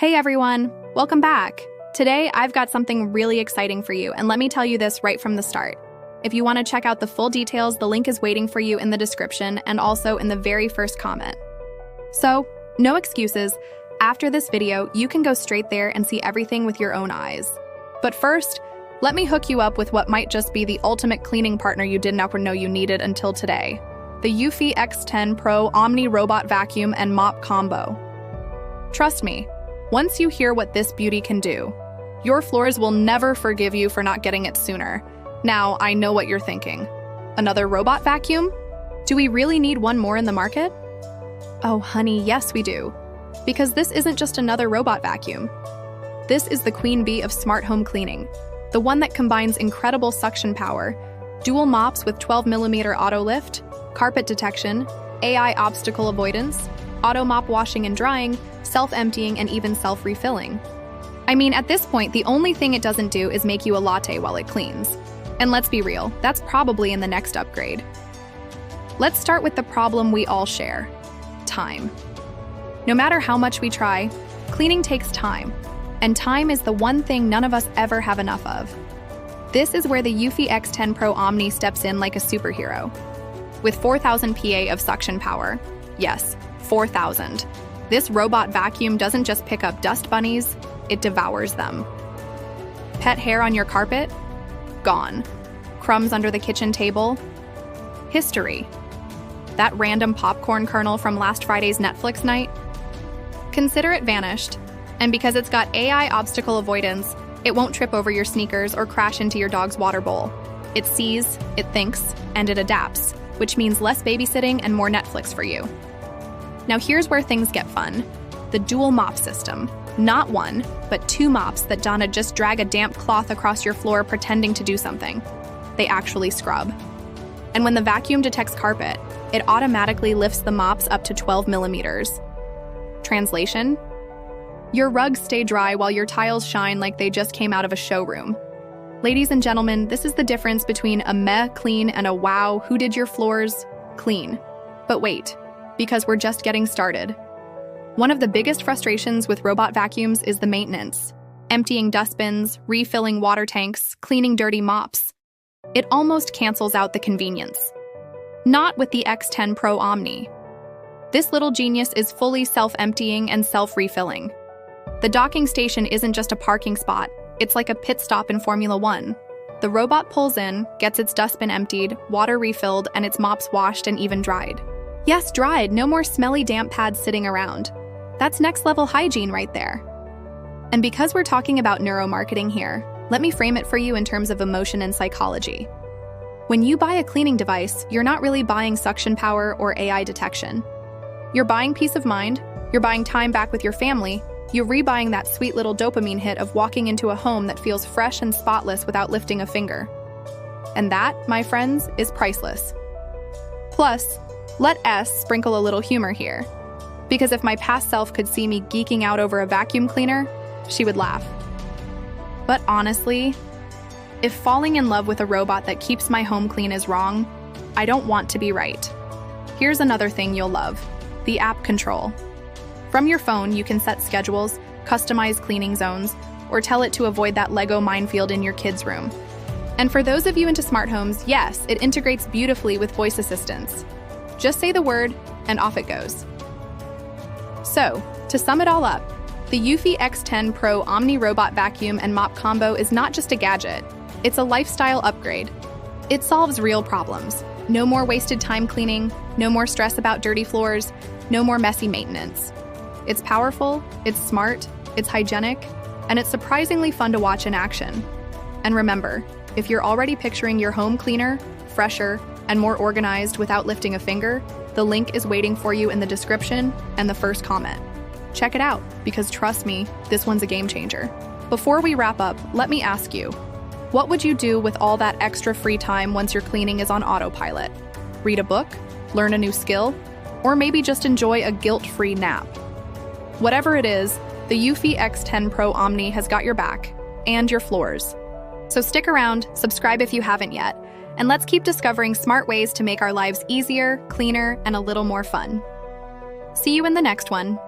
Hey everyone, welcome back. Today I've got something really exciting for you, and let me tell you this right from the start. If you want to check out the full details, the link is waiting for you in the description and also in the very first comment. So, no excuses. After this video, you can go straight there and see everything with your own eyes. But first, let me hook you up with what might just be the ultimate cleaning partner you didn't ever know you needed until today. The Eufy X10 Pro Omni Robot Vacuum and Mop Combo. Trust me, once you hear what this beauty can do, your floors will never forgive you for not getting it sooner. Now, I know what you're thinking. Another robot vacuum? Do we really need one more in the market? Oh, honey, yes we do. Because this isn't just another robot vacuum. This is the queen bee of smart home cleaning, the one that combines incredible suction power, dual mops with 12mm auto lift, carpet detection, AI obstacle avoidance, auto mop washing and drying, self-emptying, and even self-refilling. I mean, at this point, the only thing it doesn't do is make you a latte while it cleans. And let's be real, that's probably in the next upgrade. Let's start with the problem we all share: time. No matter how much we try, cleaning takes time. And time is the one thing none of us ever have enough of. This is where the Eufy X10 Pro Omni steps in like a superhero. With 4,000 PA of suction power, yes, 4,000. This robot vacuum doesn't just pick up dust bunnies, it devours them. Pet hair on your carpet? Gone. Crumbs under the kitchen table? History. That random popcorn kernel from last Friday's Netflix night? Consider it vanished. And because it's got AI obstacle avoidance, it won't trip over your sneakers or crash into your dog's water bowl. It sees, it thinks, and it adapts, which means less babysitting and more Netflix for you. Now here's where things get fun. The dual mop system. Not one, but two mops that don't just drag a damp cloth across your floor pretending to do something. They actually scrub. And when the vacuum detects carpet, it automatically lifts the mops up to 12mm. Translation? Your rugs stay dry while your tiles shine like they just came out of a showroom. Ladies and gentlemen, this is the difference between a meh clean and a wow, who did your floors clean. But wait, because we're just getting started. One of the biggest frustrations with robot vacuums is the maintenance. Emptying dustbins, refilling water tanks, cleaning dirty mops. It almost cancels out the convenience. Not with the X10 Pro Omni. This little genius is fully self-emptying and self-refilling. The docking station isn't just a parking spot, it's like a pit stop in Formula One. The robot pulls in, gets its dustbin emptied, water refilled, and its mops washed and even dried. Yes, dried, no more smelly damp pads sitting around. That's next level hygiene right there. And because we're talking about neuromarketing here, let me frame it for you in terms of emotion and psychology. When you buy a cleaning device, you're not really buying suction power or AI detection. You're buying peace of mind, you're buying time back with your family, you're rebuying that sweet little dopamine hit of walking into a home that feels fresh and spotless without lifting a finger. And that, my friends, is priceless. Plus, let S sprinkle a little humor here. Because if my past self could see me geeking out over a vacuum cleaner, she would laugh. But honestly, if falling in love with a robot that keeps my home clean is wrong, I don't want to be right. Here's another thing you'll love: the app control. From your phone, you can set schedules, customize cleaning zones, or tell it to avoid that Lego minefield in your kids' room. And for those of you into smart homes, yes, it integrates beautifully with voice assistants. Just say the word, and off it goes. So, to sum it all up, the Eufy X10 Pro Omni Robot Vacuum and Mop Combo is not just a gadget, it's a lifestyle upgrade. It solves real problems. No more wasted time cleaning, no more stress about dirty floors, no more messy maintenance. It's powerful, it's smart, it's hygienic, and it's surprisingly fun to watch in action. And remember, if you're already picturing your home cleaner, fresher, and more organized without lifting a finger, the link is waiting for you in the description and the first comment. Check it out, because trust me, this one's a game changer. Before we wrap up, let me ask you, what would you do with all that extra free time once your cleaning is on autopilot? Read a book? Learn a new skill? Or maybe just enjoy a guilt-free nap? Whatever it is, the Eufy X10 Pro Omni has got your back, and your floors. So stick around, subscribe if you haven't yet, and let's keep discovering smart ways to make our lives easier, cleaner, and a little more fun. See you in the next one.